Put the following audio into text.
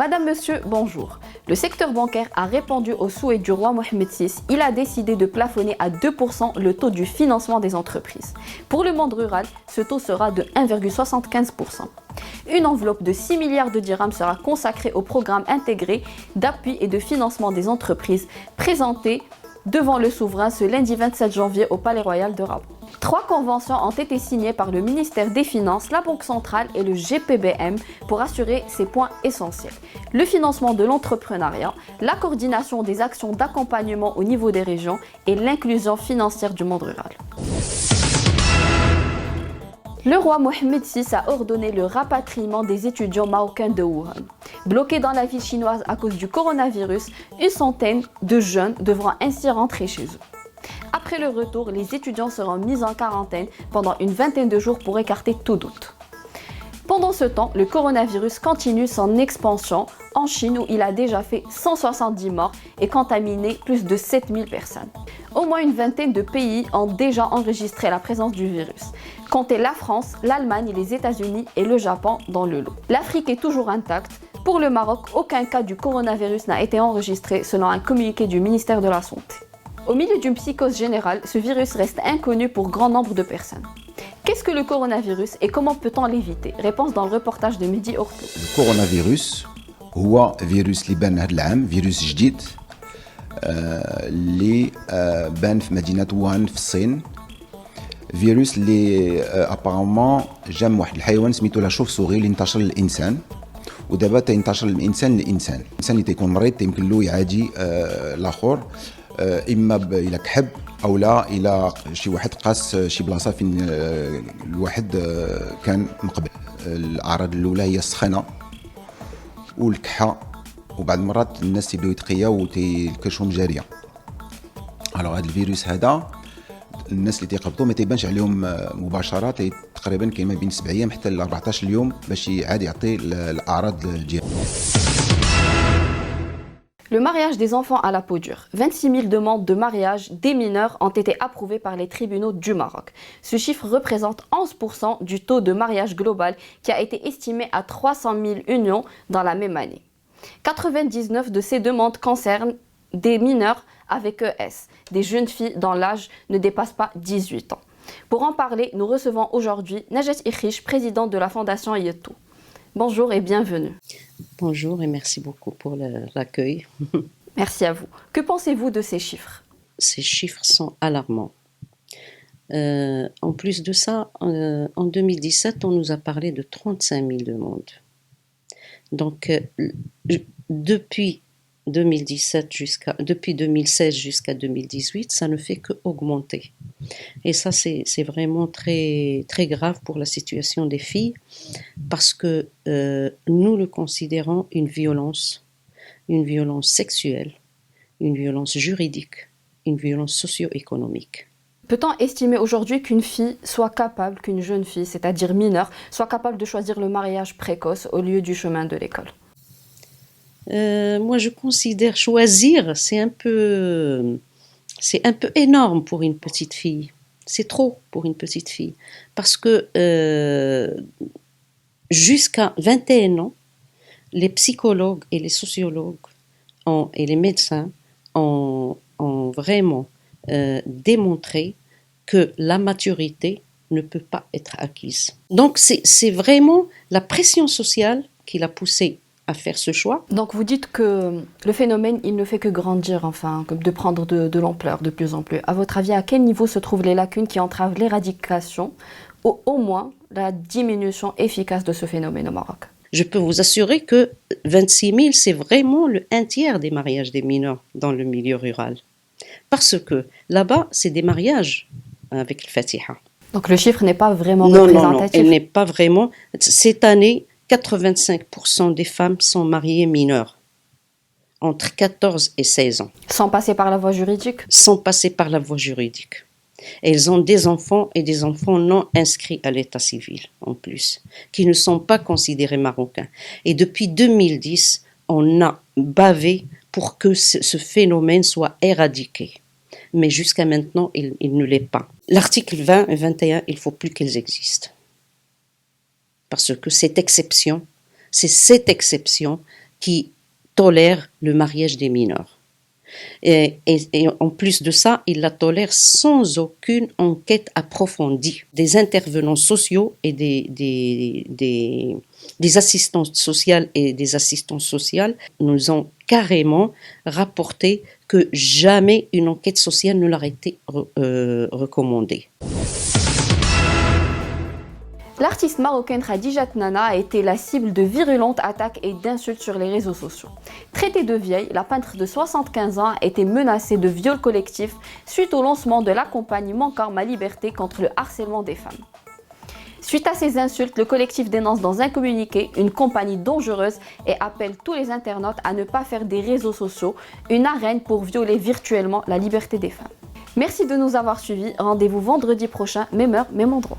Madame, Monsieur, bonjour. Le secteur bancaire a répondu au souhait du roi Mohamed VI. Il a décidé de plafonner à 2% le taux du financement des entreprises. Pour le monde rural, ce taux sera de 1,75%. Une enveloppe de 6 milliards de dirhams sera consacrée au programme intégré d'appui et de financement des entreprises présenté devant le souverain ce lundi 27 janvier au Palais Royal de Rabat. 3 conventions ont été signées par le ministère des Finances, la Banque centrale et le GPBM pour assurer ces points essentiels. Le financement de l'entrepreneuriat, la coordination des actions d'accompagnement au niveau des régions et l'inclusion financière du monde rural. Le roi Mohamed VI a ordonné le rapatriement des étudiants marocains de Wuhan. Bloqués dans la ville chinoise à cause du coronavirus, une centaine de jeunes devront ainsi rentrer chez eux. Après le retour, les étudiants seront mis en quarantaine pendant une vingtaine de jours pour écarter tout doute. Pendant ce temps, le coronavirus continue son expansion en Chine où il a déjà fait 170 morts et contaminé plus de 7000 personnes. Au moins une vingtaine de pays ont déjà enregistré la présence du virus. Comptez la France, l'Allemagne, les États-Unis et le Japon dans le lot. L'Afrique est toujours intacte. Pour le Maroc, aucun cas du coronavirus n'a été enregistré selon un communiqué du ministère de la Santé. Au milieu d'une psychose générale, ce virus reste inconnu pour grand nombre de personnes. Qu'est-ce que le coronavirus et comment peut-on l'éviter? Réponse dans le reportage de Mehdi Orto. Le coronavirus هو فيروس اللي بان هذا العام فيروس جديد اللي بان في مدينة ووهان في الصين فيروس اللي ابارامون جام واحد الحيوان سميتو لا شوف سوغي اللي انتشر للانسان ودابا تينتشر الانسان للانسان الانسان اللي تيكون مريض يمكن له يعادي الاخر اما الى كحب او لا الى شي واحد قاس شي بلاصه فين الواحد كان مقبل. الاعراض الاولى هي السخانه والكحه وبعض المرات الناس تيبداو يتقياو وتيكرشهم جاريه. الوغ هذا الفيروس هذا الناس اللي تيقبضوا ما تيبانش عليهم مباشره تقريبا كاين ما بين 7 ايام حتى ل 14 يوم باش عاد يعطي الاعراض ديالو. Le mariage des enfants à la peau dure. 26 000 demandes de mariage des mineurs ont été approuvées par les tribunaux du Maroc. Ce chiffre représente 11% du taux de mariage global qui a été estimé à 300 000 unions dans la même année. 99 de ces demandes concernent des mineurs avec ES, des jeunes filles dont l'âge ne dépasse pas 18 ans. Pour en parler, nous recevons aujourd'hui Najat Ikhish, présidente de la Fondation Yetou. Bonjour et bienvenue. Bonjour et merci beaucoup pour l'accueil. Merci à vous. Que pensez-vous de ces chiffres? Ces chiffres sont alarmants. En plus de ça, en 2017, on nous a parlé de 35 000 demandes. Donc, depuis 2016 jusqu'à 2018, ça ne fait qu'augmenter. Et ça, c'est vraiment très, très grave pour la situation des filles parce que nous le considérons une violence sexuelle, une violence juridique, une violence socio-économique. Peut-on estimer aujourd'hui qu'une fille soit capable, qu'une jeune fille, c'est-à-dire mineure, soit capable de choisir le mariage précoce au lieu du chemin de l'école? Moi, je considère choisir, c'est un peu énorme pour une petite fille. C'est trop pour une petite fille. Parce que jusqu'à 21 ans, les psychologues et les sociologues et les médecins ont vraiment démontré que la maturité ne peut pas être acquise. Donc, c'est vraiment la pression sociale qui l'a poussée à faire ce choix. Donc vous dites que le phénomène, il ne fait que grandir, enfin, de prendre de l'ampleur de plus en plus. À votre avis, à quel niveau se trouvent les lacunes qui entravent l'éradication ou au moins la diminution efficace de ce phénomène au Maroc? Je peux vous assurer que 26 000, c'est vraiment un tiers des mariages des mineurs dans le milieu rural. Parce que là-bas, c'est des mariages avec le Fatiha. Donc le chiffre n'est pas vraiment représentatif? Non, il n'est pas vraiment. Cette année, 85% des femmes sont mariées mineures, entre 14 et 16 ans. Sans passer par la voie juridique? Sans passer par la voie juridique. Elles ont des enfants et des enfants non inscrits à l'état civil, en plus, qui ne sont pas considérés marocains. Et depuis 2010, on a bavé pour que ce phénomène soit éradiqué. Mais jusqu'à maintenant, il ne l'est pas. L'article 20 et 21, il ne faut plus qu'elles existent. Parce que c'est cette exception qui tolère le mariage des mineurs. Et en plus de ça, il la tolère sans aucune enquête approfondie. Des intervenants sociaux et des assistantes sociales et des assistantes sociales nous ont carrément rapporté que jamais une enquête sociale ne leur a été recommandée. L'artiste marocaine Khadija Tnana a été la cible de virulentes attaques et d'insultes sur les réseaux sociaux. Traitée de vieille, la peintre de 75 ans a été menacée de viol collectif suite au lancement de la campagne Mon corps, ma liberté contre le harcèlement des femmes. Suite à ces insultes, le collectif dénonce dans un communiqué une compagnie dangereuse et appelle tous les internautes à ne pas faire des réseaux sociaux une arène pour violer virtuellement la liberté des femmes. Merci de nous avoir suivis. Rendez-vous vendredi prochain, même heure, même endroit.